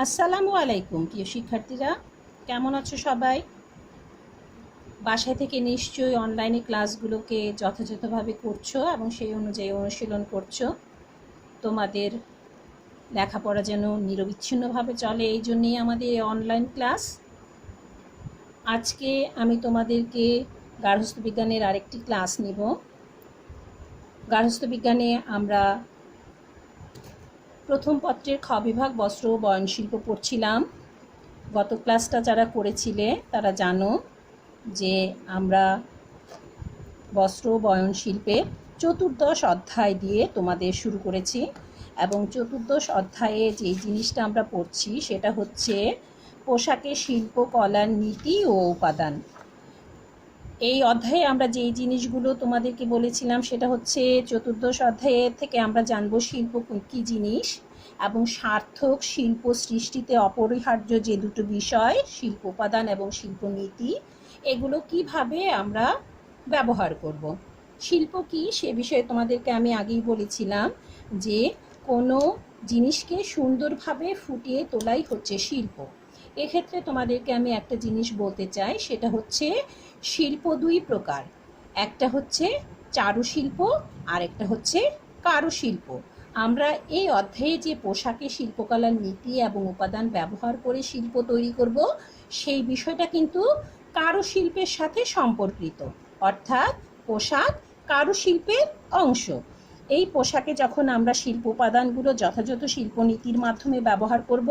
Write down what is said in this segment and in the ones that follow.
আসসালামু আলাইকুম প্রিয় শিক্ষার্থীরা, কেমন আছো সবাই? বাসায় থেকে নিশ্চয়ই অনলাইনে ক্লাসগুলোকে যথাযথভাবে করছো এবং সেই অনুযায়ী অনুশীলন করছো। তোমাদের লেখাপড়া যেন নিরবিচ্ছিন্নভাবে চলে, এই জন্যেই আমাদের এই অনলাইন ক্লাস। আজকে আমি তোমাদেরকে গার্হস্থ্য বিজ্ঞানের আরেকটি ক্লাস নিব। গার্হস্থ্য বিজ্ঞানে আমরা প্রথম পত্রের খ বিভাগ বস্ত্র ও বয়নশিল্প পড়ছিলাম। গত ক্লাসটা যারা করেছিলে তারা জানো যে আমরা বস্ত্র বয়নশিল্পের চতুর্দশ অধ্যায় দিয়ে তোমাদের শুরু করেছি এবং চতুর্দশ অধ্যায়ে যে জিনিসটা আমরা পড়ছি সেটা হচ্ছে পোশাকের শিল্পকলার নীতি ও উপাদান। এই অধ্যায়ে আমরা যেই জিনিসগুলো তোমাদেরকে বলেছিলাম সেটা হচ্ছে চতুর্দশ অধ্যায়ে থেকে আমরা জানবো শিল্প কী জিনিস এবং সার্থক শিল্প সৃষ্টিতে অপরিহার্য যে দুটো বিষয়, শিল্প উপাদান এবং শিল্পনীতি, এগুলো কিভাবে আমরা ব্যবহার করব। শিল্প কি সে বিষয়ে তোমাদেরকে আমি আগেই বলেছিলাম যে কোনো জিনিসকে সুন্দরভাবে ফুটিয়ে তোলাই হচ্ছে শিল্প। এক্ষেত্রে তোমাদেরকে আমি একটা জিনিস বলতে চাই, সেটা হচ্ছে শিল্প দুই প্রকার, একটা হচ্ছে চারুশিল্প আর একটা হচ্ছে কারুশিল্প। আমরা এই অধ্যায়ে যে পোশাকে শিল্পকলার নীতি এবং উপাদান ব্যবহার করে শিল্প তৈরি করব সেই বিষয়টা কিন্তু কারুশিল্পের সাথে সম্পর্কিত, অর্থাৎ পোশাক কারুশিল্পের অংশ। এই পোশাকে যখন আমরা শিল্প উপাদানগুলো যথাযথ শিল্পনীতির মাধ্যমে ব্যবহার করব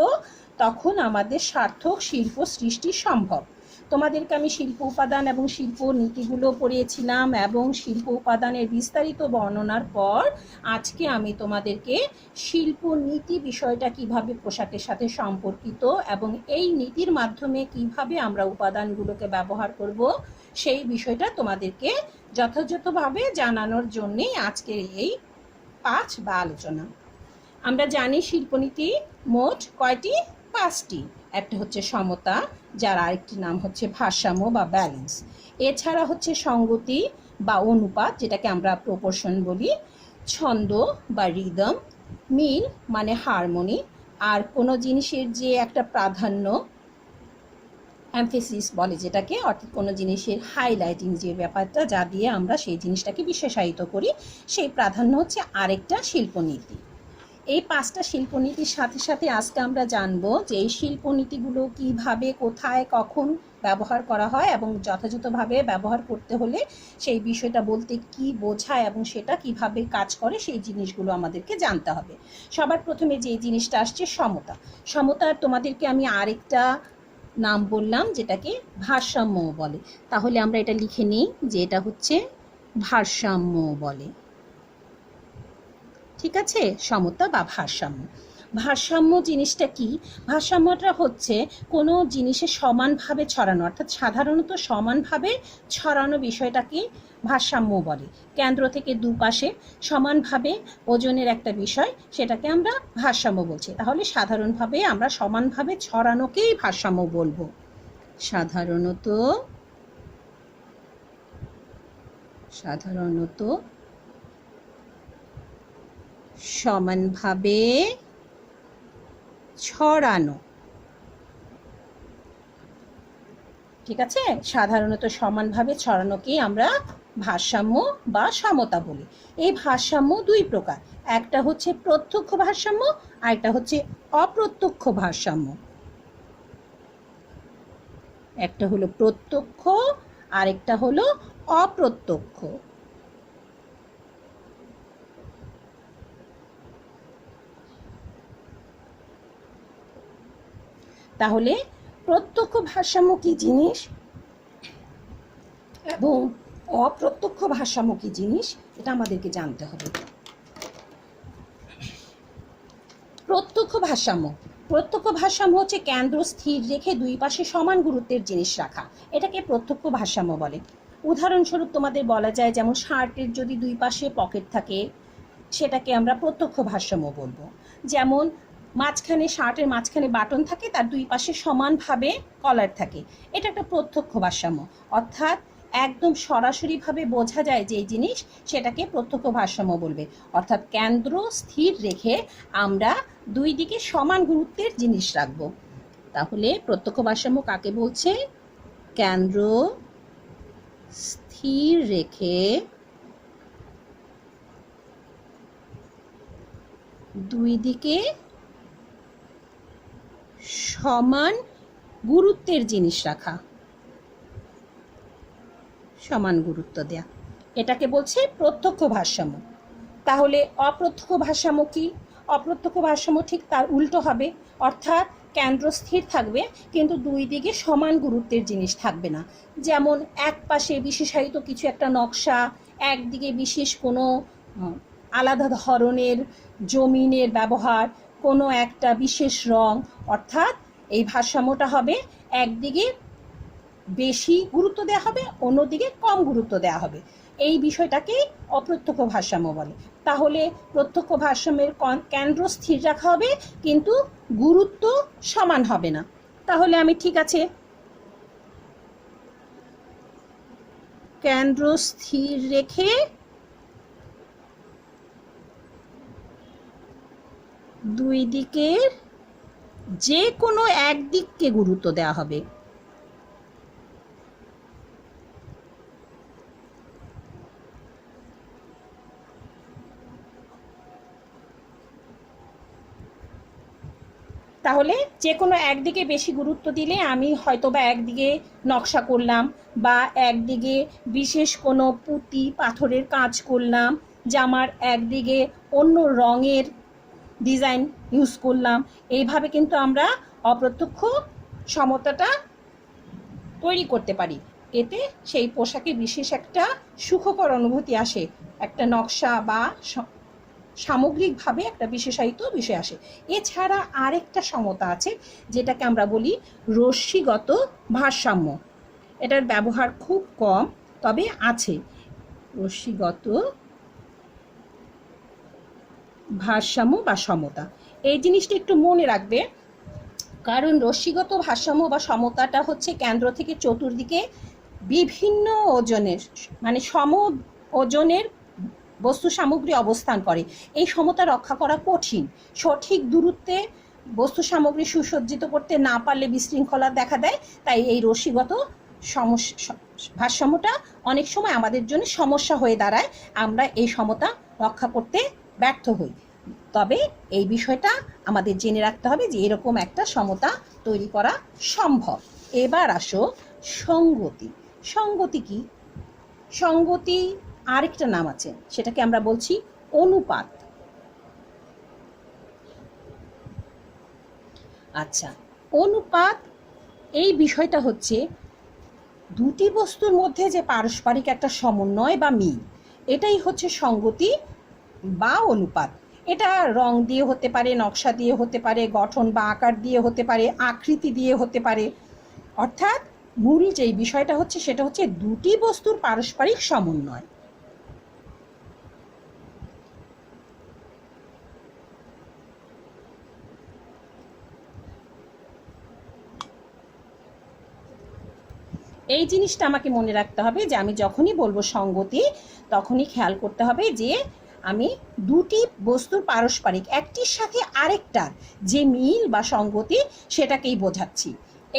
তখন আমাদের সার্থক শিল্প সৃষ্টি সম্ভব। তোমাদেরকে আমি শিল্প উপাদান এবং শিল্প নীতিগুলো পড়িয়েছিলাম এবং শিল্প উপাদানের বিস্তারিত বর্ণনার পর আজকে আমি তোমাদেরকে শিল্প নীতি বিষয়টা কিভাবে পোশাকের সাথে সম্পর্কিত এবং এই নীতির মাধ্যমে কিভাবে আমরা উপাদানগুলোকে ব্যবহার করব সেই বিষয়টা তোমাদেরকে যথাযথভাবে জানানোর জন্যেই আজকের এই পাঠ বা আলোচনা। আমরা জানি শিল্পনীতি মোট কয়টি? 5টি। একটা হচ্ছে সমতা, যার আরেকটি নাম হচ্ছে ভারসাম্য বা ব্যালেন্স। এছাড়া হচ্ছে সঙ্গতি বা অনুপাত, যেটাকে আমরা প্রপোর্শন বলি, ছন্দ বা রিদম, মিল মানে হারমোনি, আর কোনো জিনিসের যে একটা প্রাধান্য, এমফেসিস বলে যেটাকে, অর্থাৎ কোনো জিনিসের হাইলাইটিং যে ব্যাপারটা, যা দিয়ে আমরা সেই জিনিসটাকে বিশেষায়িত করি, সেই প্রাধান্য হচ্ছে আরেকটা শিল্পনীতি। এই 5টা শিল্পনীতির সাথে সাথে আজকে আমরা জানবো যে এই শিল্পনীতিগুলো কিভাবে, কোথায়, কখন ব্যবহার করা হয় এবং যথাযথভাবে ব্যবহার করতে হলে সেই বিষয়টা বলতে কি বোঝায় এবং সেটা কিভাবে কাজ করে সেই জিনিসগুলো আমাদেরকে জানতে হবে। সবার প্রথমে যে জিনিসটা আসছে সমতা। সমতার তোমাদেরকে আমি আরেকটা নাম বললাম যেটাকে ভারসাম্য বলে। তাহলে আমরা এটা লিখে নিই যে এটা হচ্ছে ভারসাম্য বলে। ঠিক আছে, সমতা বা ভারসাম্য। ভারসাম্য জিনিসটা কি? ভারসাম্যটা হচ্ছে কোনো জিনিসের সমানভাবে ছড়ানো, অর্থাৎ সাধারণত সমানভাবে ছড়ানো বিষয়টাকে ভারসাম্য বলে। কেন্দ্র থেকে দুপাশে সমানভাবে ওজনের একটা বিষয়, সেটাকে আমরা ভারসাম্য বলছি। তাহলে সাধারণভাবে আমরা সমানভাবে ছড়ানোকেই ভারসাম্য বলবো। সাধারণত সমানভাবে ছড়ানো। ঠিক আছে, সাধারণত সমানভাবে ছড়ানোকেই আমরা ভারসাম্য বা সমতা বলি। এই ভারসাম্য দুই প্রকার, একটা হচ্ছে প্রত্যক্ষ ভারসাম্য আর একটা হচ্ছে অপ্রত্যক্ষ ভারসাম্য। একটা হলো প্রত্যক্ষ আর একটা হলো অপ্রত্যক্ষ। তাহলে প্রত্যক্ষ ভারসাম্য কি জিনিস এবং অপ্রত্যক্ষ ভারসাম্য কি জিনিস এটা আমাদেরকে জানতে হবে। প্রত্যক্ষ ভারসাম্য হচ্ছে কেন্দ্র স্থির রেখে দুই পাশে সমান গুরুত্বের জিনিস রাখা, এটাকে প্রত্যক্ষ ভারসাম্য বলে। উদাহরণস্বরূপ তোমাদের বলা যায়, যেমন শার্টের যদি দুই পাশে পকেট থাকে সেটাকে আমরা প্রত্যক্ষ ভারসাম্য বলবো। যেমন শার্টের মাঝখানে বাটন থাকে, তার দুই পাশে সমানভাবে কলার থাকে, এটা একটা প্রত্যক্ষ ভারসাম্য। অর্থাৎ একদম সরাসরিভাবে বোঝা যায় যে জিনিস, সেটাকে প্রত্যক্ষ ভারসাম্য বলবে। অর্থাৎ কেন্দ্র স্থির রেখে আমরা দুই দিকে সমান গুরুত্বের জিনিস রাখব। তাহলে প্রত্যক্ষ ভারসাম্য কাকে বলছে? কেন্দ্র স্থির রেখে দুই দিকে সমান গুরুত্বের জিনিস রাখা, সমান গুরুত্ব দেয়া, এটাকে বলছে প্রত্যক্ষ ভারসাম্য। তাহলে অপ্রত্যক্ষ ভারসাম্য কি? অপ্রত্যক্ষ ভারসাম্য ঠিক তার উল্টো হবে, অর্থাৎ কেন্দ্র স্থির থাকবে কিন্তু দুই দিকে সমান গুরুত্বের জিনিস থাকবে না। যেমন এক পাশে বিশেষায়িত কিছু একটা নকশা, একদিকে বিশেষ কোনো আলাদা ধরনের জমিনের ব্যবহার, কোনো একটা বিশেষ রং, অর্থাৎ এই ভারসাম্যটা হবে একদিকে বেশি গুরুত্ব দেওয়া হবে, অন্যদিকে কম গুরুত্ব দেওয়া হবে। এই বিষয়টাকে অপ্রত্যক্ষ ভারসাম্য বলে। তাহলে প্রত্যক্ষ ভারসাম্যের কেন্দ্র স্থির রাখা হবে কিন্তু গুরুত্ব সমান হবে না। তাহলে আমি ঠিক আছে, কেন্দ্র স্থির রেখে দুই দিকের যে কোনো একদিককে গুরুত্ব দেওয়া হবে। তাহলে যে কোনো একদিকে বেশি গুরুত্ব দিলে আমি হয়তোবা একদিকে নকশা করলাম, বা একদিকে বিশেষ কোনো পুঁতি পাথরের কাজ করলাম, জামার একদিকে অন্য রঙের ডিজাইন ইউজ করলাম। এইভাবে কিন্তু আমরা অপ্রত্যক্ষ সমতাটা তৈরি করতে পারি। এতে সেই পোশাকে বিশেষ একটা সুখকর অনুভূতি আসে, একটা নকশা বা সামগ্রিকভাবে একটা বিশেষায়িত বিষয় আসে। এছাড়া আরেকটা সমতা আছে যেটাকে আমরা বলি রশ্মিগত ভারসাম্য। এটার ব্যবহার খুব কম, তবে আছে। রশ্মিগত ভারসাম্য বা সমতা, এই জিনিসটা একটু মনে রাখবে, কারণ রশ্মিগত ভারসাম্য বা সমতাটা হচ্ছে কেন্দ্র থেকে চতুর্দিকে বিভিন্ন ওজনের, মানে সম ওজনের বস্তু সামগ্রী অবস্থান করে। এই সমতা রক্ষা করা কঠিন। সঠিক দূরত্বে বস্তু সামগ্রী সুসজ্জিত করতে না পারলে বিশৃঙ্খলা দেখা দেয়। তাই এই রশ্মিগত ভারসাম্যটা অনেক সময় আমাদের জন্য সমস্যা হয়ে দাঁড়ায়, আমরা এই সমতা রক্ষা করতে ব্যর্থ হই। তবে এই বিষয়টা আমাদের জেনে রাখতে হবে যে এরকম একটা সমতা তৈরি করা সম্ভব। এবার আসো সঙ্গতি। সঙ্গতি কি? সঙ্গতি আরেকটা নাম আছে, সেটাকে আমরা বলছি অনুপাত। আচ্ছা, অনুপাত এই বিষয়টা হচ্ছে দুটি বস্তুর মধ্যে যে পারস্পরিক একটা সমন্বয় বা মিল, এটাই হচ্ছে সঙ্গতি বা অনুপাত। এটা রং দিয়ে হতে পারে, নকশা দিয়ে হতে পারে, গঠন বা আকার দিয়ে হতে পারে, আকৃতি দিয়ে হতে পারে। অর্থাৎ মূল যেই বিষয়টা হচ্ছে সেটা হচ্ছে দুটি বস্তুর পারস্পরিক সমন্বয়। এই জিনিসটা আমাকে মনে রাখতে হবে যে আমি যখনই বলবো সঙ্গতি, তখনই খেয়াল করতে হবে যে আমি দুটি বস্তুর পারস্পরিক একটির সাথে আরেকটার যে মিল বা সঙ্গতি, সেটাকেই বোঝাচ্ছি।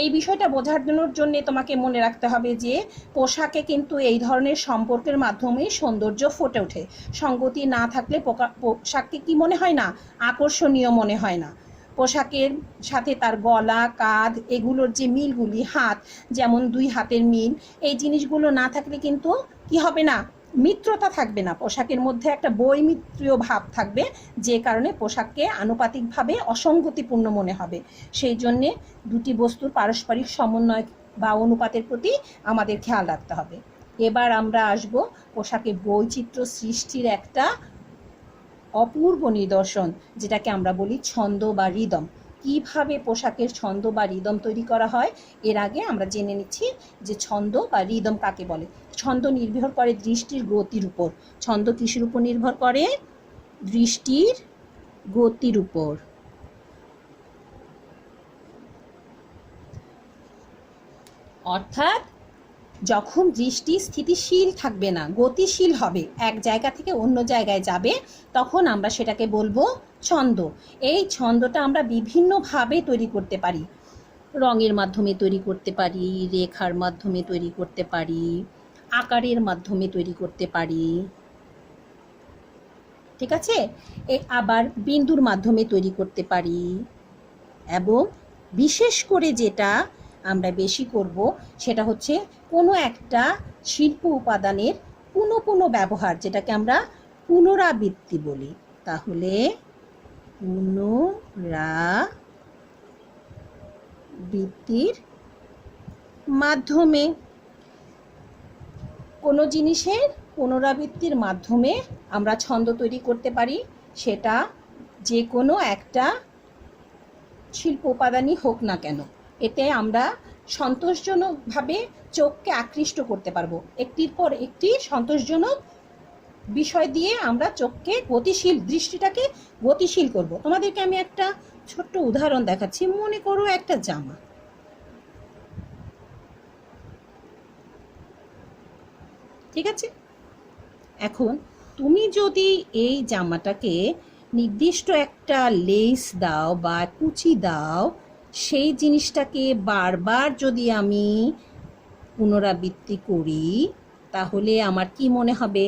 এই বিষয়টা বোঝানোর জন্য তোমাকে মনে রাখতে হবে যে পোশাকে কিন্তু এই ধরনের সম্পর্কের মাধ্যমে সৌন্দর্য ফুটে ওঠে। সঙ্গতি না থাকলে পোশাককে কি মনে হয় না? আকর্ষণীয় মনে হয় না। পোশাকের সাথে তার গলা, কাঁধ, এগুলোর যে মিলগুলি, হাত যেমন দুই হাতের মিল, এই জিনিসগুলো না থাকলে কিন্তু কি হবে না? মিত্রতা থাকবে না, পোশাকের মধ্যে একটা বৈমিত্র্য ভাব থাকবে, যে কারণে পোশাককে আনুপাতিকভাবে অসঙ্গতিপূর্ণ মনে হবে। সেই জন্যে দুটি বস্তুর পারস্পরিক সমন্বয় বা অনুপাতের প্রতি আমাদের খেয়াল রাখতে হবে। এবার আমরা আসব পোশাকে বৈচিত্র্য সৃষ্টির একটা অপূর্ব নিদর্শন, যেটাকে আমরা বলি ছন্দ বা রিদম। কিভাবে পোশাকের ছন্দ বা রিদম তৈরি করা হয়, এর আগে আমরা জেনে নিচ্ছি যে ছন্দ বা রিদম কাকে বলে। ছন্দ নির্ভর করে দৃষ্টির গতির উপর। ছন্দ কিসের উপর নির্ভর করে? দৃষ্টির গতির উপর। অর্থাৎ যখন দৃষ্টি স্থিতিশীল থাকবে না, গতিশীল হবে, এক জায়গা থেকে অন্য জায়গায় যাবে, তখন আমরা সেটাকে বলবো ছন্দ। এই ছন্দটা আমরা বিভিন্নভাবে তৈরি করতে পারি। রঙের মাধ্যমে তৈরি করতে পারি, রেখার মাধ্যমে তৈরি করতে পারি, আকারের মাধ্যমে তৈরি করতে পারি, ঠিক আছে? আবার বিন্দুর মাধ্যমে তৈরি করতে পারি, এবং বিশেষ করে যেটা আমরা বেশি করব সেটা হচ্ছে কোনো একটা শিল্প উপাদানের পুনঃ ব্যবহার, যেটাকে আমরা পুনরাবৃত্তি বলি। তাহলে পুনরাবৃত্তির মাধ্যমে, কোনো জিনিসের পুনরাবৃত্তির মাধ্যমে আমরা ছন্দ তৈরি করতে পারি, সেটা যে কোনো একটা শিল্প উপাদানই হোক না কেন। এতে আমরা সন্তোষজনকভাবে চোখকে আকৃষ্ট করতে পারবো। একটির পর একটি সন্তোষজনক বিষয় দিয়ে আমরা চোখকে গতিশীল, দৃষ্টিটাকে গতিশীল করব। তোমাদেরকে আমি একটা ছোট্ট উদাহরণ দেখাচ্ছি। মনে করো একটা জামা, ঠিক আছে? এখন তুমি যদি এই জামাটাকে নির্দিষ্ট একটা লেস দাও বা কুচি দাও, সেই জিনিসটাকে বারবার যদি আমি পুনরাবৃত্তি করি, তাহলে আমার কি মনে হবে?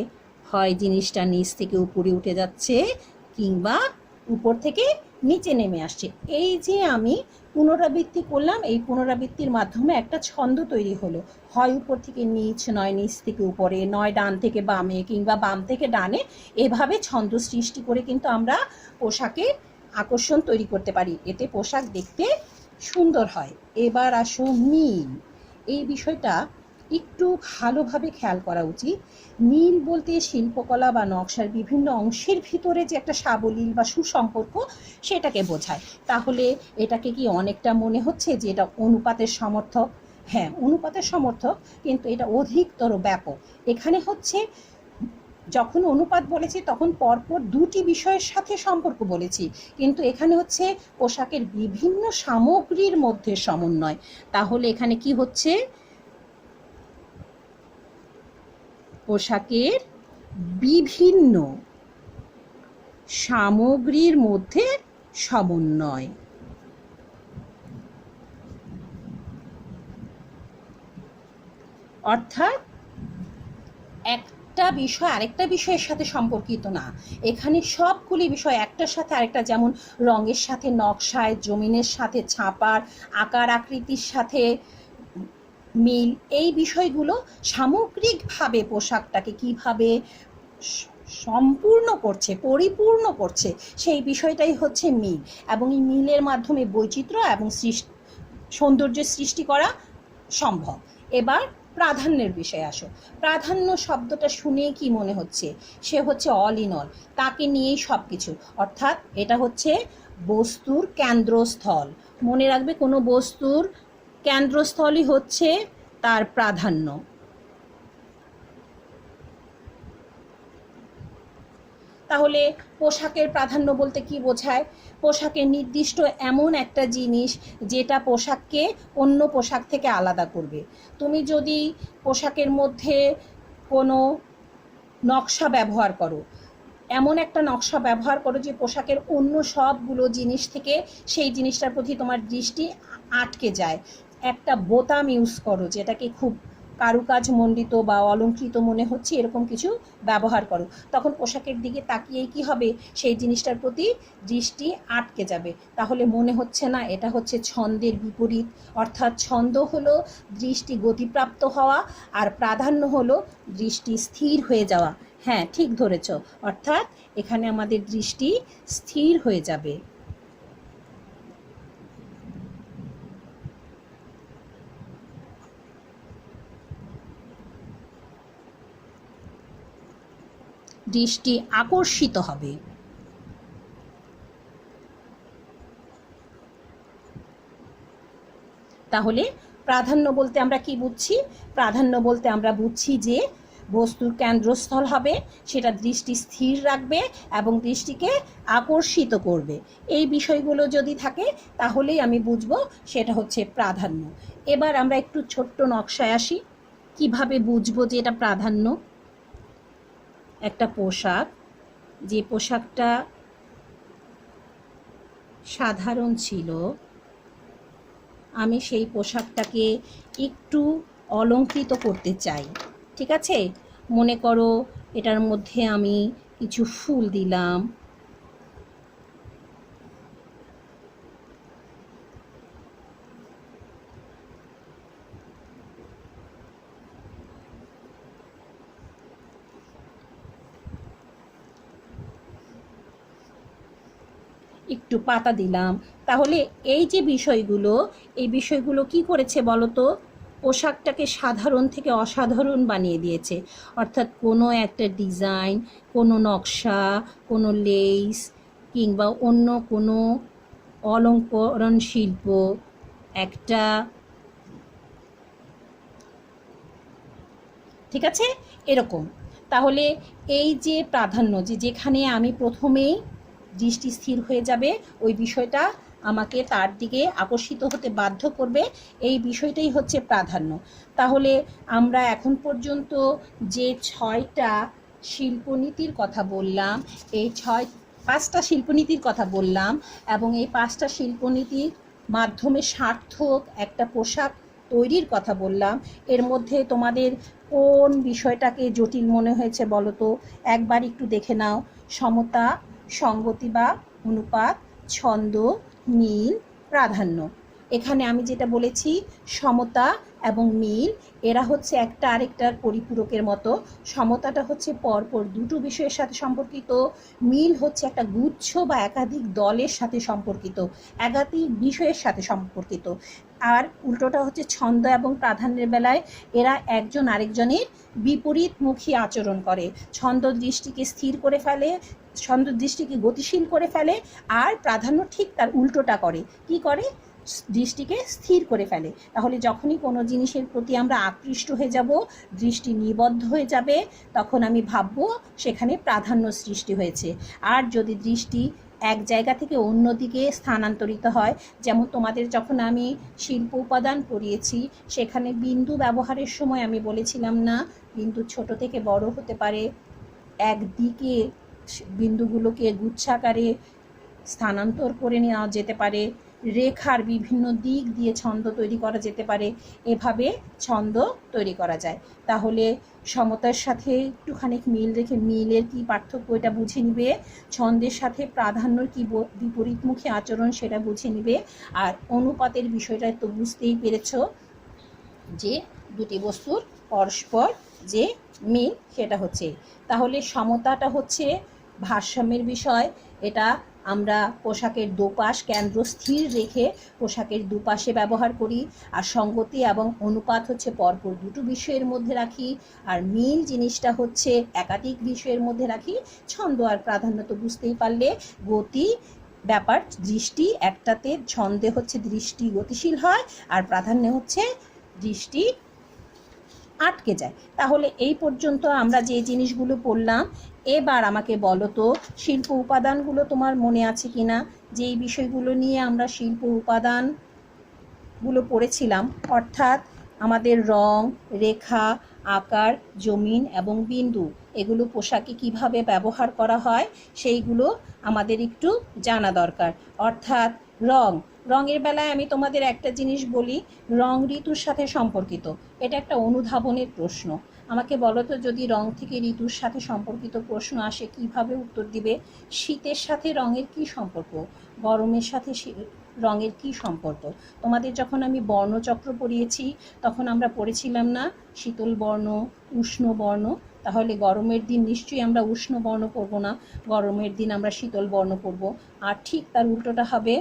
হয় জিনিসটা নিচ থেকে উপরে উঠে যাচ্ছে, কিংবা উপর থেকে নিচে নেমে আসছে। এই যে আমি পুনরাবৃত্তি করলাম, এই পুনরাবৃত্তির মাধ্যমে একটা ছন্দ তৈরি হলো। হয় উপর থেকে নিচ, নয় নিচ থেকে উপরে, নয় ডান থেকে বামে, কিংবা বাম থেকে ডানে। এভাবে ছন্দ সৃষ্টি করে কিন্তু আমরা পোশাকের আকর্ষণ তৈরি করতে পারি। এতে পোশাক দেখতে সুন্দর হয়। এবার আসো মিল। এই বিষয়টা একটু ভালোভাবে খেয়াল করা উচিত। মিল বলতে শিল্পকলা বা নকশার বিভিন্ন অংশের ভিতরে যে একটা সাবলীল বা সুসম্পর্ক, সেটাকে বোঝায়। তাহলে এটাকে কি অনেকটা মনে হচ্ছে যে এটা অনুপাতের সমর্থক? হ্যাঁ, অনুপাতের সমর্থক, কিন্তু এটা অধিকতর ব্যাপক। এখানে হচ্ছে যখন অনুপাত বলেছি তখন পরপর দুটি বিষয়ের সাথে সম্পর্ক বলেছি, কিন্তু এখানে হচ্ছে পোশাকের বিভিন্ন সামগ্রীর মধ্যে সমন্বয়। তাহলে এখানে কি হচ্ছে? পোশাকের বিভিন্ন সামগ্রীর মধ্যে সমন্বয়। অর্থাৎ একটা বিষয় আরেকটা বিষয়ের সাথে সম্পর্কিত না, এখানে সবগুলি বিষয় একটার সাথে আরেকটা, যেমন রঙের সাথে নকশায়, জমিনের সাথে ছাপার, আকার আকৃতির সাথে মিল। এই বিষয়গুলো সামগ্রিকভাবে পোশাকটাকে কিভাবে সম্পূর্ণ করছে, পরিপূর্ণ করছে, সেই বিষয়টাই হচ্ছে মিল। এবং এই মিলের মাধ্যমে বৈচিত্র্য এবং সৌন্দর্যের সৃষ্টি করা সম্ভব। এবার প্রাধান্যের বিষয়ে আসো। প্রাধান্য শব্দটা শুনেই কি মনে হচ্ছে? সে হচ্ছে অল ইন অল, তাকে নিয়েই সব কিছু। অর্থাৎ এটা হচ্ছে বস্তুর কেন্দ্রস্থল। মনে রাখবে, কোনো বস্তুর কেন্দ্রস্থলই হচ্ছে তার প্রাধান্য। তাহলে পোশাকের প্রাধান্য বলতে কি বোঝায়? পোশাকের নির্দিষ্ট এমন একটা জিনিস যেটা পোশাককে অন্য পোশাক থেকে আলাদা করবে। তুমি যদি পোশাকের মধ্যে কোনো নকশা ব্যবহার করো, এমন একটা নকশা ব্যবহার করো যে পোশাকের অন্য সবগুলো জিনিস থেকে সেই জিনিসটার প্রতি তোমার দৃষ্টি আটকে যায়। একটা বোতাম ইউজ করো যেটাকে খুব কারুকাজ মণ্ডিত বা অলঙ্কৃত মনে হচ্ছে, এরকম কিছু ব্যবহার করো, তখন পোশাকের দিকে তাকিয়েই কি হবে? সেই জিনিসটার প্রতি দৃষ্টি আটকে যাবে। তাহলে মনে হচ্ছে না এটা হচ্ছে ছন্দের বিপরীত? অর্থাৎ ছন্দ হলো দৃষ্টি গতিপ্রাপ্ত হওয়া, আর প্রাধান্য হলো দৃষ্টি স্থির হয়ে যাওয়া। হ্যাঁ, ঠিক ধরেছ। অর্থাৎ এখানে আমাদের দৃষ্টি স্থির হয়ে যাবে। দৃষ্টি আকর্ষিত হবে। তাহলে প্রাধান্য বলতে আমরা কি বুঝছি? প্রাধান্য বলতে আমরা বুঝছি যে বস্তুর কেন্দ্রস্থল হবে, সেটা দৃষ্টি স্থির রাখবে এবং দৃষ্টিকে আকর্ষিত করবে। এই বিষয়গুলো যদি থাকে তাহলেই আমি বুঝবো সেটা হচ্ছে প্রাধান্য। এবার আমরা একটু ছোট্ট নকশায় আসি। কিভাবে বুঝবো যে এটা প্রাধান্য? একটা পোশাক, যে পোশাকটা সাধারণ ছিল, আমি সেই পোশাকটাকে একটু অলংকৃত করতে চাই, ঠিক আছে? মনে করো এটার মধ্যে আমি কিছু ফুল দিলাম, একটু পাতা দিলাম, তাহলে এই যে বিষয়গুলো, এই বিষয়গুলো কি করেছে বলো তো? পোশাকটাকে সাধারণ থেকে অসাধারণ বানিয়ে দিয়েছে। অর্থাৎ কোনো একটা ডিজাইন, কোনো নকশা, কোনো লেস কিংবা অন্য কোনো অলঙ্করণ শিল্প, একটা, ঠিক আছে, এরকম। তাহলে এই যে প্রাধান্য, যে যেখানে আমি প্রথমেই দৃষ্টি স্থির হয়ে যাবে, ওই বিষয়টা আমাকে তার দিকে আকর্ষিত হতে বাধ্য করবে, এই বিষয়টাই হচ্ছে প্রাধান্য। তাহলে আমরা এখন পর্যন্ত যে 6টা শিল্পনীতির কথা বললাম, এই 5টা শিল্পনীতির কথা বললাম, এবং এই 5টা শিল্পনীতির মাধ্যমে সার্থক একটা পোশাক তৈরির কথা বললাম। এর মধ্যে তোমাদের কোন বিষয়টাকে জটিল মনে হয়েছে বলো তো? একবার একটু দেখে নাও। সমতা, সঙ্গতি বা অনুপাত, ছন্দ, মিল, প্রাধান্য। এখানে আমি যেটা বলেছি, সমতা এবং মিল, এরা হচ্ছে একটা আরেকটার পরিপূরকের মতো। সমতাটা হচ্ছে পরপর দুটো বিষয়ের সাথে সম্পর্কিত, মিল হচ্ছে একটা গুচ্ছ বা একাধিক দলের সাথে সম্পর্কিত, একাধিক বিষয়ের সাথে সম্পর্কিত। আর উল্টোটা হচ্ছে ছন্দ এবং প্রাধান্যের বেলায় এরা একজন আরেকজনের বিপরীতমুখী আচরণ করে। ছন্দ দৃষ্টিকে স্থির করে ফেলে, ছন্দ দৃষ্টিকে গতিশীল করে ফেলে, আর প্রাধান্য ঠিক তার উল্টোটা করে। কি করে? দৃষ্টিকে স্থির করে ফেলে। তাহলে যখনই কোনো জিনিসের প্রতি আমরা আকৃষ্ট হয়ে যাব, দৃষ্টি নিবদ্ধ হয়ে যাবে, তখন আমি ভাববো সেখানে প্রাধান্য সৃষ্টি হয়েছে। আর যদি দৃষ্টি এক জায়গা থেকে অন্য দিকে স্থানান্তরিত হয়, যেমন তোমাদের যখন আমি শিল্প উপাদান পড়িয়েছি, সেখানে বিন্দু ব্যবহারের সময় আমি বলেছিলাম না, বিন্দু ছোট থেকে বড় হতে পারে, একদিকে বিন্দুগুলোকে গুচ্ছাকারে স্থানান্তর করে নেওয়া যেতে পারে, রেখার বিভিন্ন দিক দিয়ে ছন্দ তৈরি করা যেতে পারে, এভাবে ছন্দ তৈরি করা যায়। তাহলে সমতার সাথে একটুখানি মিল রেখে মিলের কি পার্থক্য এটা বুঝে নিবে, ছন্দের সাথে প্রাধান্যর কি বিপরীতমুখী আচরণ সেটা বুঝে নিবে। আর অনুপাতের বিষয়টা তো বুঝতেই পেরেছ, যে দুটি বস্তুর পরস্পর যে মিল সেটা হচ্ছে। তাহলে সমতাটা হচ্ছে ভারসাম্যের বিষয়। এটা আমরা পোশাকের দুপাশ কেন্দ্র স্থির রেখে পোশাকের দুপাশে ব্যবহার করি। আর সঙ্গতি এবং অনুপাত হচ্ছে পরপর দুটো বিষয়ের মধ্যে রাখি। আর মিল জিনিসটা হচ্ছে একাধিক বিষয়ের মধ্যে রাখি। ছন্দ আর প্রাধান্য তো বুঝতেই পারলে, গতি ব্যাপার, দৃষ্টি একটাতে, ছন্দে হচ্ছে দৃষ্টি গতিশীল হয়, আর প্রাধান্যে হচ্ছে দৃষ্টি আটকে যায়। তাহলে এই পর্যন্ত আমরা যে জিনিসগুলো পড়লাম, এবার আমাকে বলো তো শিল্প উপাদানগুলো তোমার মনে আছে কিনা? যেই বিষয়গুলো নিয়ে আমরা শিল্প উপাদানগুলো পড়েছিলাম, অর্থাৎ আমাদের রং, রেখা, আকার, জমিন এবং বিন্দু, এগুলো পোশাকে কিভাবে ব্যবহার করা হয় সেইগুলো আমাদের একটু জানা দরকার। অর্থাৎ রঙের বেলায় আমি তোমাদের একটা জিনিস বলি, রং ঋতুর সাথে সম্পর্কিত। এটা একটা অনুধাবনের প্রশ্ন। আমাকে বলো তো, যদি রং থেকে ঋতুর সাথে সম্পর্কিত প্রশ্ন আসে কিভাবে উত্তর দিবে? শীতের সাথে রঙের কি সম্পর্ক? গরমের সাথে রঙের কি সম্পর্ক? তোমাদের যখন আমি বর্ণচক্র পড়িয়েছি, তখন আমরা পড়েছিলাম না শীতল বর্ণ, উষ্ণ বর্ণ। তাহলে গরমের দিন নিশ্চয়ই আমরা উষ্ণ বর্ণ পরব না, গরমের দিন আমরা শীতল বর্ণ পরব। আর ঠিক তার উল্টোটা হবে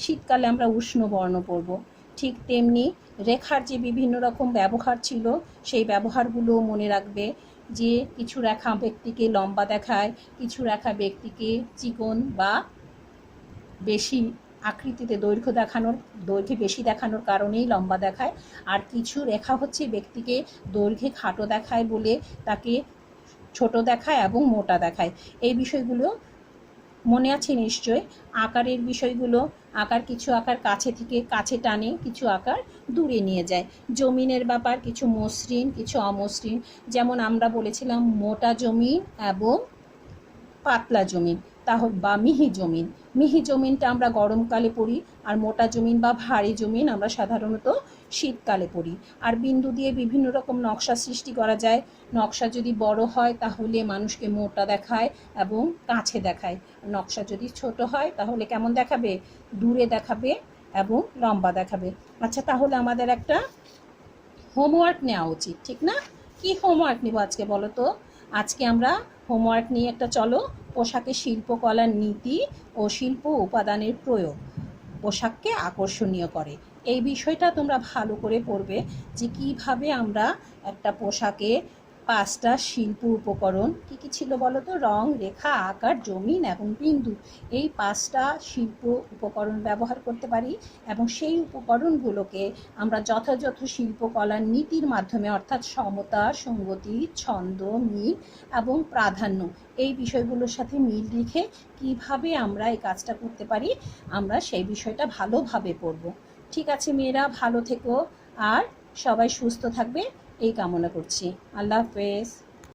শীতকালে আমরা উষ্ণ বর্ণ পরব। ঠিক তেমনি রেখার যে বিভিন্ন রকম ব্যবহার ছিল, সেই ব্যবহারগুলো মনে রাখবে। যে কিছু রেখা ব্যক্তিকে লম্বা দেখায়, কিছু রেখা ব্যক্তিকে চিকন বা বেশি আকৃতিতে দৈর্ঘ্যে বেশি দেখানোর কারণেই লম্বা দেখায়। আর কিছু রেখা হচ্ছে ব্যক্তিকে দৈর্ঘ্যে খাটো দেখায় বলে তাকে ছোট দেখায় এবং মোটা দেখায়। এই বিষয়গুলো মনে আছে নিশ্চয় আকারের বিষয়গুলো। আকার কিছু আকার কাছে থেকে কাছে টানে, কিছু আকার দূরে নিয়ে যায়। জমিনের ব্যাপার, কিছু মসৃণ কিছু অমসৃণ। যেমন আমরা বলেছিলাম মোটা জমিন এবং পাতলা জমিন, বা মিহি জমিন। মিহি জমিনটা আমরা গরমকালে পড়ি, আর মোটা জমিন বা ভারী জমিন আমরা সাধারণত শীতকালে পড়ি। আর বিন্দু দিয়ে বিভিন্ন রকম নকশা সৃষ্টি করা যায়। নকশা যদি বড় হয় তাহলে মানুষকে মোটা দেখায় এবং কাছে দেখায়। নকশা যদি ছোট হয় তাহলে কেমন দেখাবে? দূরে দেখাবে এবং লম্বা দেখাবে। আচ্ছা, তাহলে আমাদের একটা হোমওয়ার্ক নেওয়া উচিত, ঠিক না? কি হোমওয়ার্ক নেব আজকে বলো তো? আজকে আমরা হোমওয়ার্ক নিয়ে একটা চলো, পোশাকে শিল্পকলার নীতি ও শিল্প উপাদানের প্রয়োগ পোশাককে আকর্ষণীয় করে। এই বিষয়টা তোমরা ভালো করে পড়বে যে কিভাবে আমরা একটা পোশাকে 5টা শিল্প উপকরণ কী কী ছিল বলো তো? রং, রেখা, আকার, জমিন এবং বিন্দু। এই 5টা শিল্প উপকরণ ব্যবহার করতে পারি এবং সেই উপকরণগুলোকে আমরা যথাযথ শিল্পকলার নীতির মাধ্যমে, অর্থাৎ সমতা, সঙ্গতি, ছন্দ, মিল এবং প্রাধান্য, এই বিষয়গুলোর সাথে মিল রেখে কিভাবে আমরা এই কাজটা করতে পারি, আমরা সেই বিষয়টা ভালোভাবে পড়ব। ঠিক আছে মেয়েরা, ভালো থেকো আর সবাই সুস্থ থাকবে এই কামনা করছি। আল্লাহ হাফেজ।